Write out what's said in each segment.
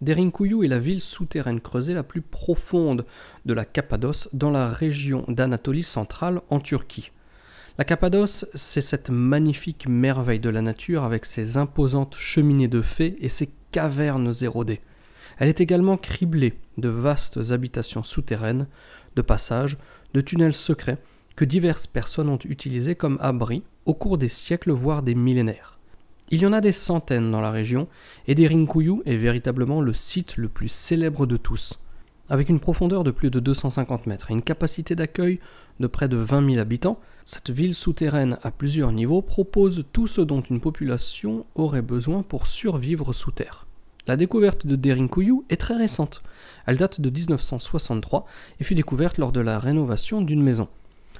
Derinkuyu est la ville souterraine creusée la plus profonde de la Cappadoce dans la région d'Anatolie centrale en Turquie. La Cappadoce, c'est cette magnifique merveille de la nature avec ses imposantes cheminées de fées et ses cavernes érodées. Elle est également criblée de vastes habitations souterraines, de passages, de tunnels secrets que diverses personnes ont utilisés comme abris au cours des siècles voire des millénaires. Il y en a des centaines dans la région et Derinkuyu est véritablement le site le plus célèbre de tous. Avec une profondeur de plus de 250 mètres et une capacité d'accueil de près de 20 000 habitants, cette ville souterraine à plusieurs niveaux propose tout ce dont une population aurait besoin pour survivre sous terre. La découverte de Derinkuyu est très récente. Elle date de 1963 et fut découverte lors de la rénovation d'une maison.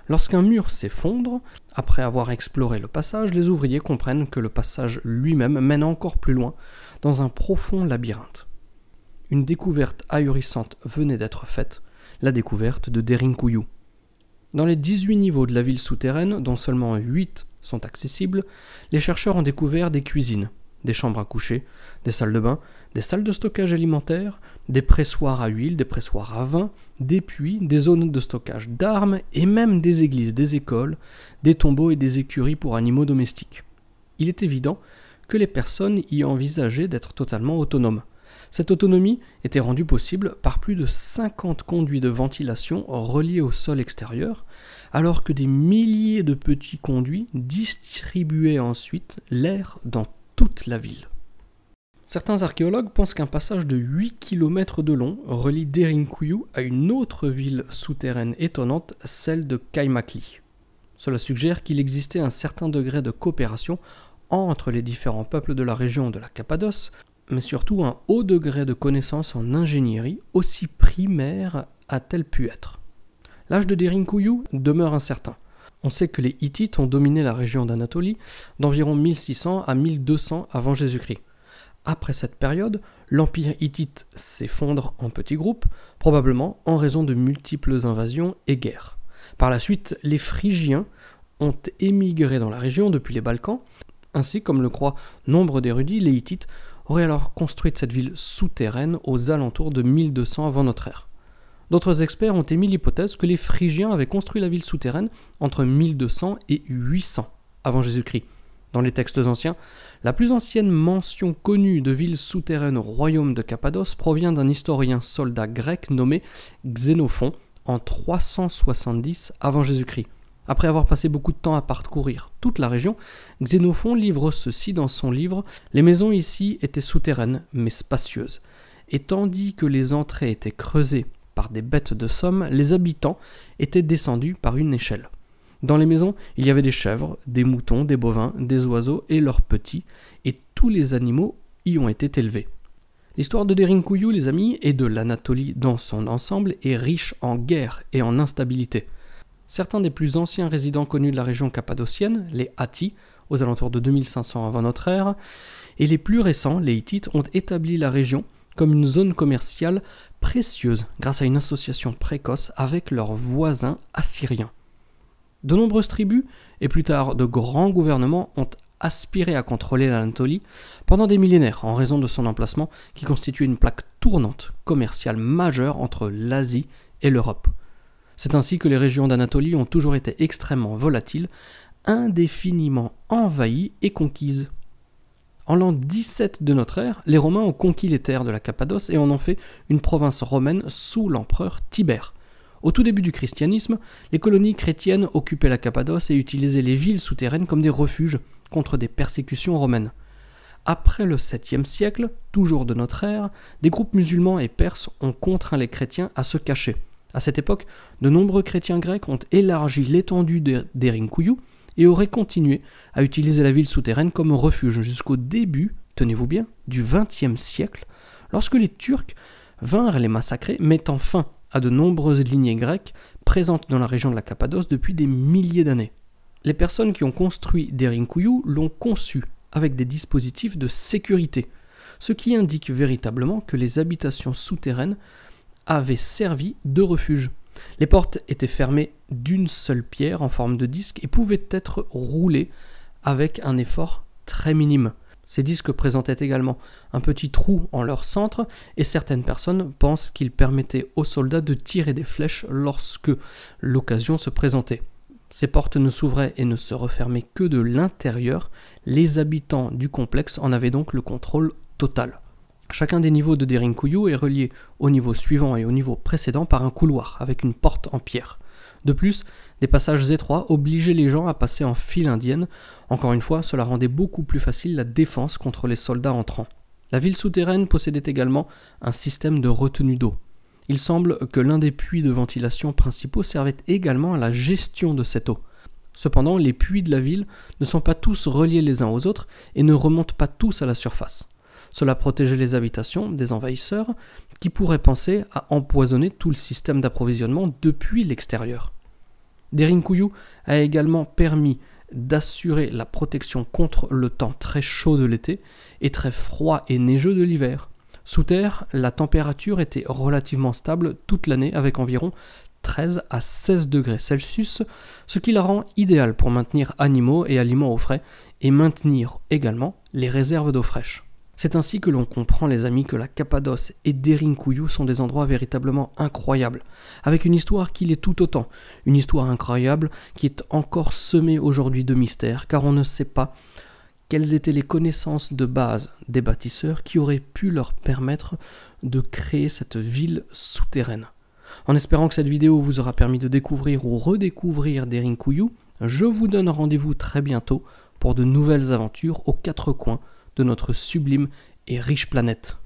Lorsqu'un mur s'effondre, après avoir exploré le passage, les ouvriers comprennent que le passage lui-même mène encore plus loin, dans un profond labyrinthe. Une découverte ahurissante venait d'être faite, la découverte de Derinkuyu. Dans les 18 niveaux de la ville souterraine, dont seulement 8 sont accessibles, les chercheurs ont découvert des cuisines, des chambres à coucher, des salles de bain, des salles de stockage alimentaire, des pressoirs à huile, des pressoirs à vin, des puits, des zones de stockage d'armes et même des églises, des écoles, des tombeaux et des écuries pour animaux domestiques. Il est évident que les personnes y envisageaient d'être totalement autonomes. Cette autonomie était rendue possible par plus de 50 conduits de ventilation reliés au sol extérieur, alors que des milliers de petits conduits distribuaient ensuite l'air dans toute la ville. Certains archéologues pensent qu'un passage de 8 km de long relie Derinkuyu à une autre ville souterraine étonnante, celle de Kaymakli. Cela suggère qu'il existait un certain degré de coopération entre les différents peuples de la région de la Cappadoce, mais surtout un haut degré de connaissance en ingénierie, aussi primaire a-t-elle pu être. L'âge de Derinkuyu demeure incertain. On sait que les Hittites ont dominé la région d'Anatolie d'environ 1600 à 1200 avant Jésus-Christ. Après cette période, l'empire hittite s'effondre en petits groupes, probablement en raison de multiples invasions et guerres. Par la suite, les Phrygiens ont émigré dans la région depuis les Balkans. Ainsi, comme le croient nombre d'érudits, les Hittites auraient alors construit cette ville souterraine aux alentours de 1200 avant notre ère. D'autres experts ont émis l'hypothèse que les Phrygiens avaient construit la ville souterraine entre 1200 et 800 avant Jésus-Christ. Dans les textes anciens, la plus ancienne mention connue de ville souterraine au royaume de Cappadoce provient d'un historien soldat grec nommé Xénophon en 370 avant Jésus-Christ. Après avoir passé beaucoup de temps à parcourir toute la région, Xénophon livre ceci dans son livre « Les maisons ici étaient souterraines, mais spacieuses. Et tandis que les entrées étaient creusées par des bêtes de somme, les habitants étaient descendus par une échelle. Dans les maisons, il y avait des chèvres, des moutons, des bovins, des oiseaux et leurs petits, et tous les animaux y ont été élevés. » L'histoire de Derinkuyu, les amis, et de l'Anatolie dans son ensemble est riche en guerre et en instabilité. Certains des plus anciens résidents connus de la région cappadocienne, les Hatti, aux alentours de 2500 avant notre ère, et les plus récents, les Hittites, ont établi la région comme une zone commerciale précieuse grâce à une association précoce avec leurs voisins assyriens. De nombreuses tribus, et plus tard de grands gouvernements, ont aspiré à contrôler l'Anatolie pendant des millénaires en raison de son emplacement qui constitue une plaque tournante commerciale majeure entre l'Asie et l'Europe. C'est ainsi que les régions d'Anatolie ont toujours été extrêmement volatiles, indéfiniment envahies et conquises. En l'an 17 de notre ère, les Romains ont conquis les terres de la Cappadoce et en ont fait une province romaine sous l'empereur Tibère. Au tout début du christianisme, les colonies chrétiennes occupaient la Cappadoce et utilisaient les villes souterraines comme des refuges contre des persécutions romaines. Après le 7e siècle, toujours de notre ère, des groupes musulmans et perses ont contraint les chrétiens à se cacher. À cette époque, de nombreux chrétiens grecs ont élargi l'étendue d'Derinkuyu et auraient continué à utiliser la ville souterraine comme refuge jusqu'au début, tenez-vous bien, du XXe siècle, lorsque les Turcs vinrent les massacrer, mettant fin à de nombreuses lignées grecques présentes dans la région de la Cappadoce depuis des milliers d'années. Les personnes qui ont construit Derinkuyu l'ont conçu avec des dispositifs de sécurité, ce qui indique véritablement que les habitations souterraines avaient servi de refuge. Les portes étaient fermées d'une seule pierre en forme de disque et pouvaient être roulées avec un effort très minime. Ces disques présentaient également un petit trou en leur centre et certaines personnes pensent qu'ils permettaient aux soldats de tirer des flèches lorsque l'occasion se présentait. Ces portes ne s'ouvraient et ne se refermaient que de l'intérieur, les habitants du complexe en avaient donc le contrôle total. Chacun des niveaux de Derinkuyu est relié au niveau suivant et au niveau précédent par un couloir avec une porte en pierre. De plus, des passages étroits obligeaient les gens à passer en file indienne. Encore une fois, cela rendait beaucoup plus facile la défense contre les soldats entrants. La ville souterraine possédait également un système de retenue d'eau. Il semble que l'un des puits de ventilation principaux servait également à la gestion de cette eau. Cependant, les puits de la ville ne sont pas tous reliés les uns aux autres et ne remontent pas tous à la surface. Cela protégeait les habitations des envahisseurs qui pourraient penser à empoisonner tout le système d'approvisionnement depuis l'extérieur. Derinkuyu a également permis d'assurer la protection contre le temps très chaud de l'été et très froid et neigeux de l'hiver. Sous terre, la température était relativement stable toute l'année avec environ 13 à 16 degrés Celsius, ce qui la rend idéale pour maintenir animaux et aliments au frais et maintenir également les réserves d'eau fraîche. C'est ainsi que l'on comprend, les amis, que la Cappadoce et Derinkuyu sont des endroits véritablement incroyables, avec une histoire qui l'est tout autant, une histoire incroyable qui est encore semée aujourd'hui de mystères, car on ne sait pas quelles étaient les connaissances de base des bâtisseurs qui auraient pu leur permettre de créer cette ville souterraine. En espérant que cette vidéo vous aura permis de découvrir ou redécouvrir Derinkuyu, je vous donne rendez-vous très bientôt pour de nouvelles aventures aux quatre coins de notre sublime et riche planète.